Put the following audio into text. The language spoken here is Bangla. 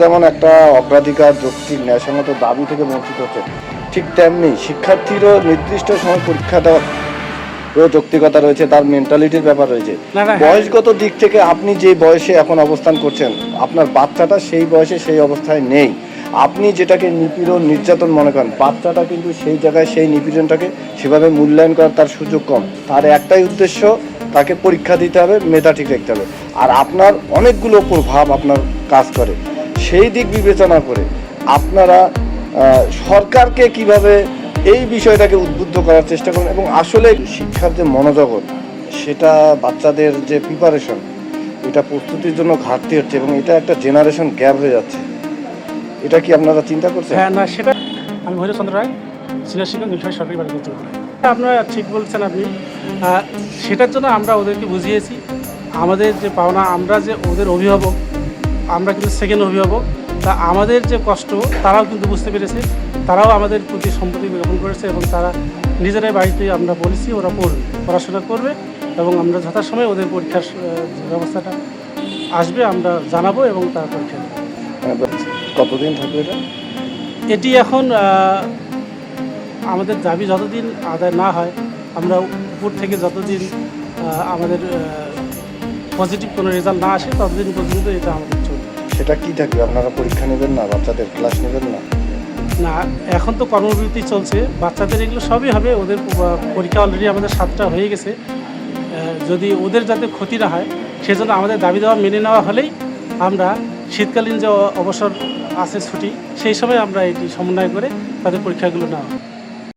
যেমন একটা অগ্রাধিকার যৌক্তিক ন্যায়সঙ্গত দাবি থেকে বঞ্চিত হচ্ছে, ঠিক তেমনি শিক্ষার্থীরও নির্দিষ্ট সময় পরীক্ষা দেওয়ার যৌক্তিকতা রয়েছে, তার মেন্টালিটির ব্যাপার রয়েছে। বয়সগত দিক থেকে আপনি যে বয়সে এখন অবস্থান করছেন, আপনার বাচ্চাটা সেই বয়সে সেই অবস্থায় নেই। আপনি যেটাকে নিপীড়ন নির্যাতন মনে করেন, বাচ্চাটা কিন্তু সেই জায়গায় সেই নিপীড়নটাকে সেভাবে মূল্যায়ন করার তার সুযোগ কম। তার একটাই উদ্দেশ্য, তাকে পরীক্ষা দিতে হবে, মেধা ঠিক রাখতে হবে। আর আপনার অনেকগুলো প্রভাব আপনার কাজ করে, সেই দিক বিবেচনা করে আপনারা সরকারকে কিভাবে এই বিষয়টাকে উদ্বুদ্ধ করার চেষ্টা করুন, এবং আসলে শিক্ষার যে মনোজগৎ, সেটা বাচ্চাদের যে প্রিপারেশন, এটা প্রস্তুতির জন্য ঘাটতি হচ্ছে এবং এটা একটা জেনারেশন গ্যাপ হয়ে যাচ্ছে। এটা কি আপনারা চিন্তা করছেন? হ্যাঁ, না, সেটা আমি হরিচন্দ্র রায়, সিনিয়র শিক্ষক নীলফামারী সরকারি বালিকা উচ্চ বিদ্যালয়। আপনারা ঠিক বলছেন আপনি। সেটার জন্য আমরা ওদেরকে বুঝিয়েছি আমাদের যে পাওনা, আমরা যে ওদের অভিভাবক, আমরা কিন্তু সেকেন্ড অভিভাবক। তা আমাদের যে কষ্ট তারাও কিন্তু বুঝতে পেরেছে, তারাও আমাদের প্রতি সম্পত্তি জ্ঞাপন করেছে এবং তারা নিজেরাই বাড়িতে আমরা বলেছি ওরা পড়বে, পড়াশোনা করবে এবং আমরা যথাসময়ে ওদের পরীক্ষার ব্যবস্থাটা আসবে আমরা জানাবো এবং তার পরীক্ষা দেবো। কতদিন থাকবে এটা? এটি এখন আমাদের দাবি যতদিন আদায় না হয়, আমরা উপর থেকে যতদিন আমাদের পজিটিভ কোনো রেজাল্ট না আসে ততদিন পর্যন্ত এটা আমাদের চলবে। সেটা কি থাকবে? আপনারা পরীক্ষা নেবেন না, বাচ্চাদের ক্লাস নেবেন না? না, এখন তো কর্মবিরতি চলছে, বাচ্চাদের এগুলো সবই হবে। ওদের পরীক্ষা অলরেডি আমাদের 7টা হয়ে গেছে। যদি ওদের যাতে ক্ষতি না হয় সেজন্য আমাদের দাবি দেওয়া মেনে নেওয়া হলেই আমরা শীতকালীন যে অবসর আছে ছুটি, সেই সময় আমরা এটি সমন্বয় করে তাদের পরীক্ষাগুলো নেওয়া।